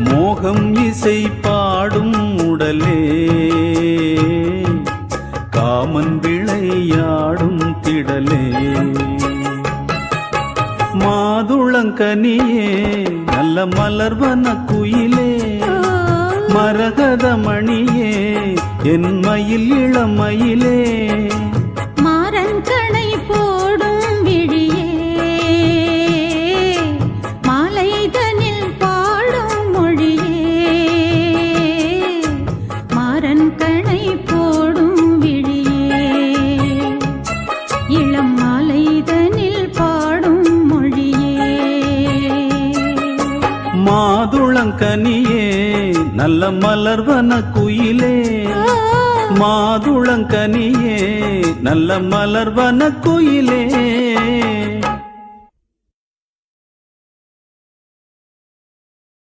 மோகம் இசை பாடும் உடலே காமன் விளையாடும் திடலே மாதுளங்கனியே நல்ல மலர்வன குயிலே மரகதமணியே என் மயில் இளமயிலே மாறன் கணை போடும் விழியே மாலைதனில் பாடும் மொழியே மாறன் கணை போடும் விழியே இளம் மாலைதனில் பாடும் மொழியே மாதுளங்கனியே நல்ல மலர்வன குயிலே மாதுளங்கனியே நல்ல மலர்வன குயிலே